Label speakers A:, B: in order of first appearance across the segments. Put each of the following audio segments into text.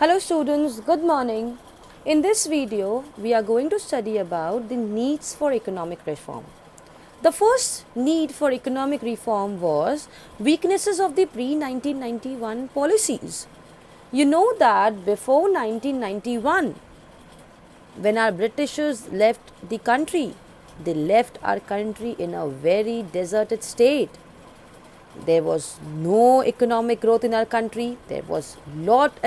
A: Hello students, good morning. In this video, we are going to study about the needs for economic reform. The first need for economic reform was weaknesses of the pre-1991 policies. You know that before 1991, when our Britishers left the country, they left our country in a very deserted state. There was no economic growth in our country. There was lot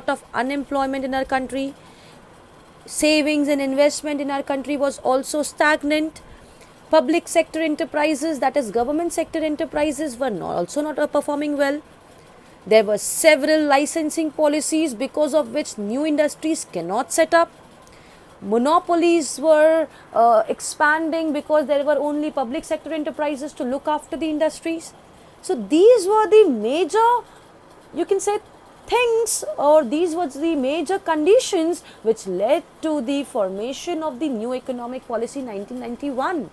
A: of unemployment in our country. Savings and investment in our country was also stagnant. Public sector enterprises, that is government sector enterprises, were also not performing well. There were several licensing policies because of which new industries cannot set up. Monopolies were expanding because there were only public sector enterprises to look after the industries. So these were the major, you can say, things, or these were the major conditions which led to the formation of the new economic policy 1991.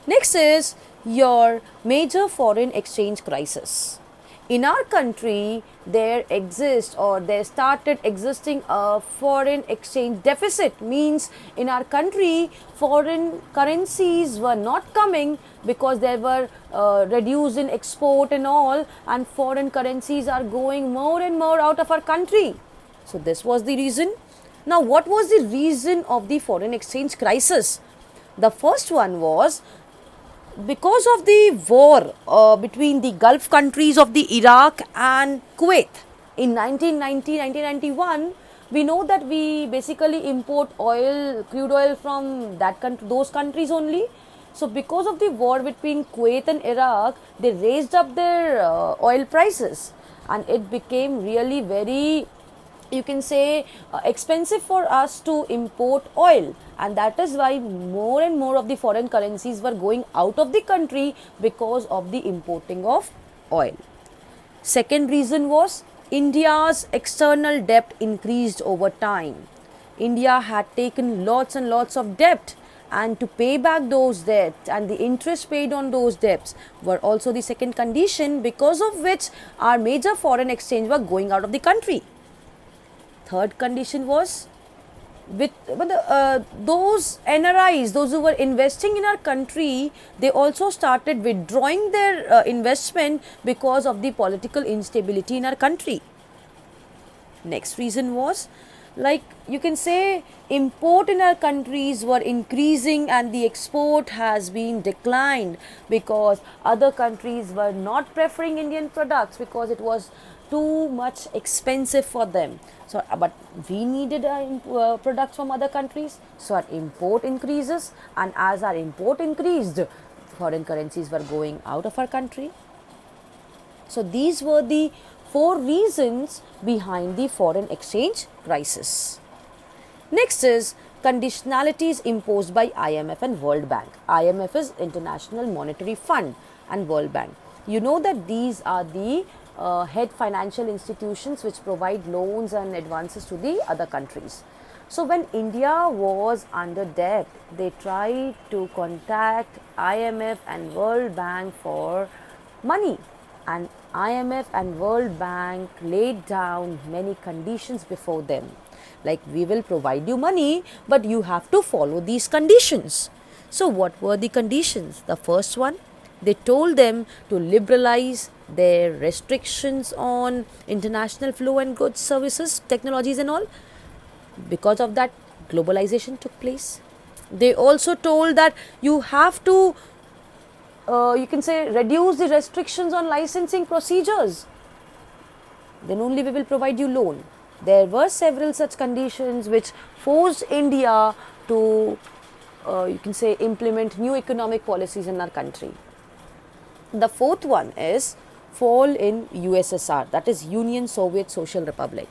A: Next is your major foreign exchange crisis. In our country, there started existing a foreign exchange deficit. Means in our country, foreign currencies were not coming because they were reduced in export and all, and foreign currencies are going more and more out of our country. So this was the reason. Now, what was the reason of the foreign exchange crisis? The first one was because of the war between the Gulf countries of the Iraq and Kuwait in 1990-1991. We know that we basically import crude oil from those countries only. So because of the war between Kuwait and Iraq, they raised up their oil prices, and it became really very, you can say, expensive for us to import oil, and that is why more and more of the foreign currencies were going out of the country because of the importing of oil. Second reason was India's external debt increased over time. India had taken lots and lots of debt, and to pay back those debts and the interest paid on those debts were also the second condition because of which our major foreign exchange were going out of the country. Third condition was those NRIs, those who were investing in our country, they also started withdrawing their investment because of the political instability in our country. Next reason was, like, you can say, import in our countries were increasing and the export has been declined because other countries were not preferring Indian products because it was too much expensive for them. So but we needed products from other countries, so our import increases, and as our import increased, foreign currencies were going out of our country. So these were the four reasons behind the foreign exchange crisis. Next is conditionalities imposed by IMF and World Bank. IMF is International Monetary Fund, and World Bank. You know that these are the head financial institutions which provide loans and advances to the other countries. So when India was under debt, they tried to contact IMF and World Bank for money, and IMF and World Bank laid down many conditions before them, like, we will provide you money but you have to follow these conditions. So what were the conditions? The first one, they told them to liberalize their restrictions on international flow and goods, services, technologies and all. Because of that, globalization took place. They also told that you have to, you can say, reduce the restrictions on licensing procedures. Then only we will provide you loan. There were several such conditions which forced India to, you can say, implement new economic policies in our country. The fourth one is fall in USSR, that is Union Soviet Social Republic.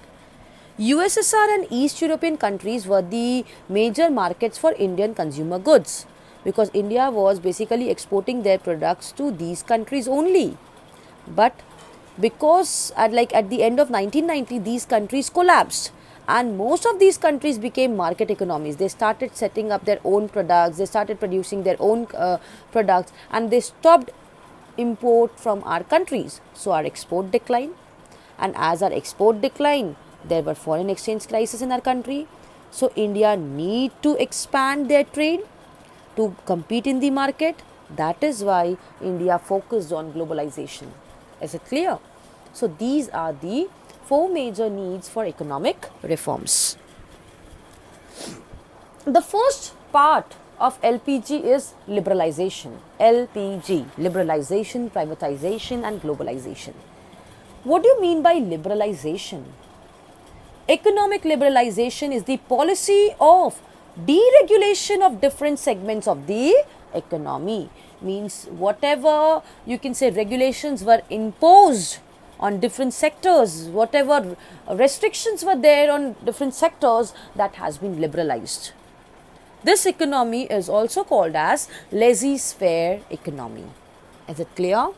A: USSR and East European countries were the major markets for Indian consumer goods because India was basically exporting their products to these countries only. But because at the end of 1990, these countries collapsed and most of these countries became market economies. They started setting up their own products, they started producing their own products, and they stopped import from our countries. So our export declined. and as our export declined, there were foreign exchange crisis in our country. So India need to expand their trade to compete in the market. That is why India focused on globalization. Is it clear? So these are the four major needs for economic reforms. The first part of LPG is liberalization. LPG, liberalization, privatization and globalization. What do you mean by liberalization? Economic liberalization is the policy of deregulation of different segments of the economy. Means whatever you can say regulations were imposed on different sectors, whatever restrictions were there on different sectors, that has been liberalized. This economy is also called as laissez-faire economy. Is it clear?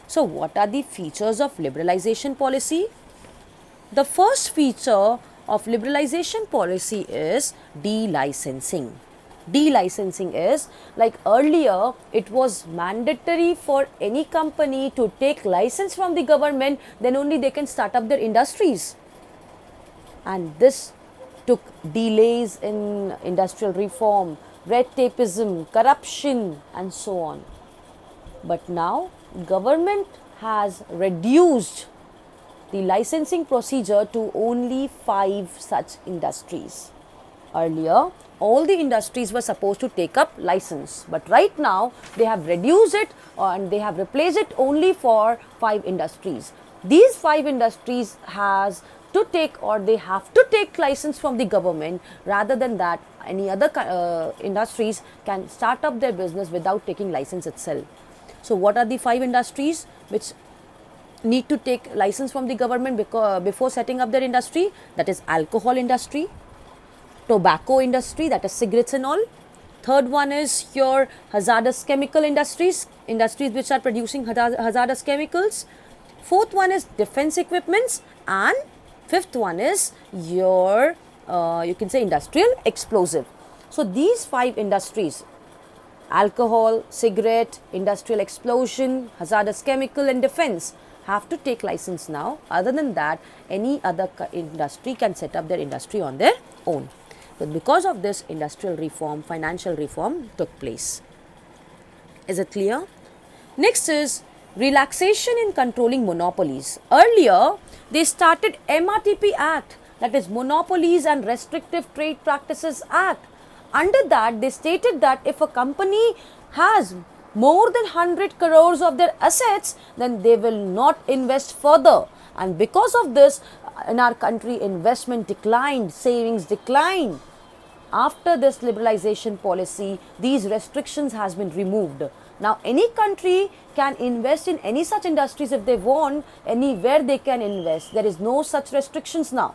A: So what are the features of liberalization policy? The first feature of liberalization policy is delicensing. Delicensing is like earlier it was mandatory for any company to take license from the government, then only they can start up their industries. And this took delays in industrial reform, red tapeism, corruption and so on. But now government has reduced the licensing procedure to only 5 such industries. Earlier, all the industries were supposed to take up license, but right now they have reduced it and they have replaced it only for 5 industries. These 5 industries has to take or they have to take license from the government. Rather than that, any other industries can start up their business without taking license itself. So what are the 5 industries which need to take license from the government before setting up their industry? That is alcohol industry, tobacco industry, that is cigarettes and all. Third one is your hazardous chemical industries which are producing hazardous chemicals. Fourth one is defense equipments, and fifth one is your you can say industrial explosive. So these 5 industries, alcohol, cigarette, industrial explosion, hazardous chemical and defense, have to take license now. Other than that, any other industry can set up their industry on their own. But because of this, industrial reform, financial reform took place. Is it clear? Next is relaxation in controlling monopolies. Earlier, they started MRTP Act, that is Monopolies and Restrictive Trade Practices Act. Under that, they stated that if a company has more than 100 crores of their assets, then they will not invest further. And because of this, in our country, investment declined, savings declined. After this liberalization policy, these restrictions has been removed. Now, any country can invest in any such industries if they want, anywhere they can invest. There is no such restrictions now.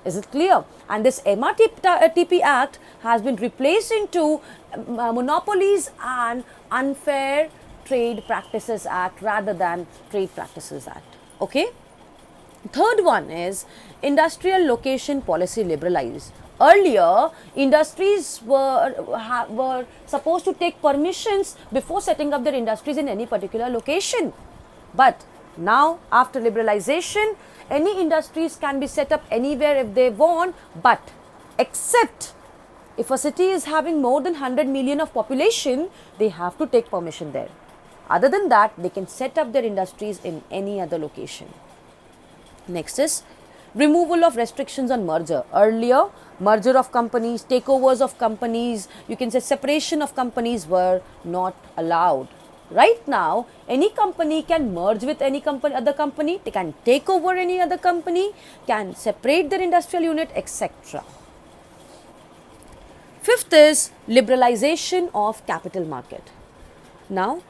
A: Is it clear? And this MRTP Act has been replaced into Monopolies and Unfair Trade Practices Act rather than Trade Practices Act. Okay. Third one is industrial location policy liberalized. Earlier, industries were supposed to take permissions before setting up their industries in any particular location. But now, after liberalization, any industries can be set up anywhere if they want, but except if a city is having more than 100 million of population, they have to take permission there. Other than that, they can set up their industries in any other location. Next is removal of restrictions on merger. Earlier, merger of companies, takeovers of companies, you can say separation of companies were not allowed. Right now, any company can merge with any other company, they can take over any other company, can separate their industrial unit, etc. Fifth is liberalization of capital market. Now,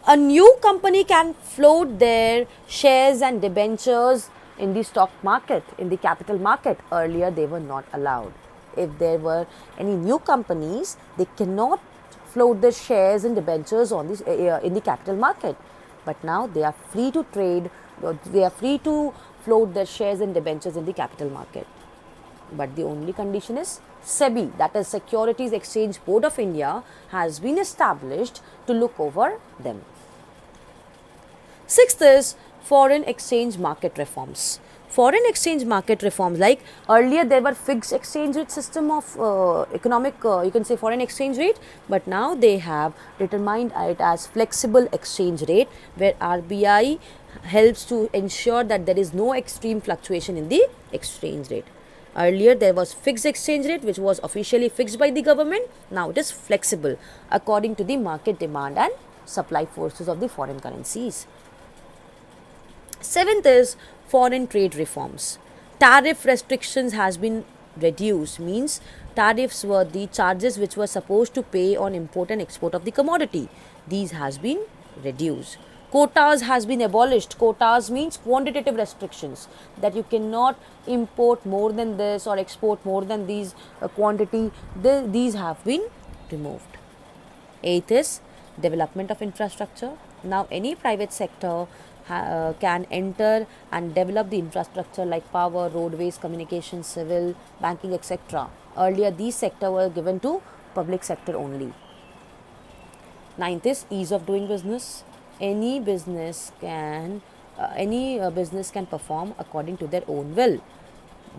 A: a new company can float their shares and debentures in the stock market, in the capital market. Earlier, they were not allowed. If there were any new companies, they cannot float their shares and debentures on this in the capital market. But now they are free to trade, they are free to float their shares and debentures in the capital market. But the only condition is SEBI, that is Securities Exchange Board of India, has been established to look over them. Sixth is foreign exchange market reforms. Foreign exchange market reforms, like earlier there were fixed exchange rate system of economic, you can say foreign exchange rate, but now they have determined it as flexible exchange rate, where RBI helps to ensure that there is no extreme fluctuation in the exchange rate. Earlier there was fixed exchange rate which was officially fixed by the government. Now it is flexible according to the market demand and supply forces of the foreign currencies. Seventh is foreign trade reforms. Tariff restrictions has been reduced, means tariffs were the charges which were supposed to pay on import and export of the commodity. These has been reduced. Quotas has been abolished. Quotas means quantitative restrictions, that you cannot import more than this or export more than these quantity. These have been removed. Eighth is development of infrastructure. Now any private sector can enter and develop the infrastructure like power, roadways, communication, civil, banking, etc. Earlier these sectors were given to public sector only. Ninth is ease of doing business. Any business can perform according to their own will.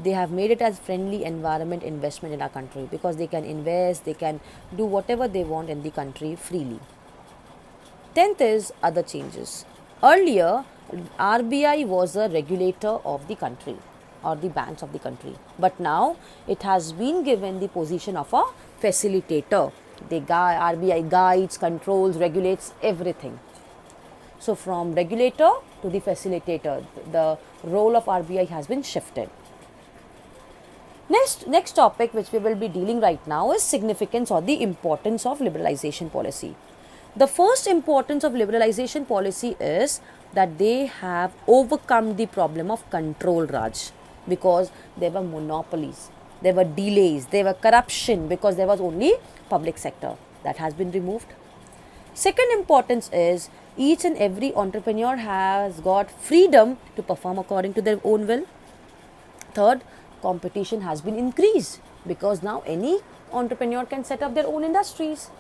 A: They have made it as friendly environment investment in our country, because they can invest, they can do whatever they want in the country freely. 10th is other changes. Earlier, RBI was a regulator of the country or the banks of the country, but now it has been given the position of a facilitator. The RBI guides, controls, regulates everything. So from regulator to the facilitator, the role of RBI has been shifted. Next topic which we will be dealing right now is significance or the importance of liberalization policy. The first importance of liberalization policy is that they have overcome the problem of control Raj, because there were monopolies, there were delays, there were corruption, because there was only public sector. That has been removed. Second importance is each and every entrepreneur has got freedom to perform according to their own will. Third, competition has been increased, because now any entrepreneur can set up their own industries.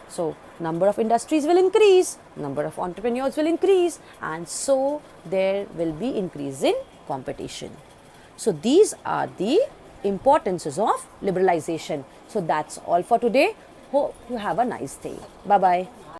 A: So number of industries will increase, number of entrepreneurs will increase, and so there will be increase in competition. So these are the importances of liberalization. So that's all for today. Hope you have a nice day. Bye bye.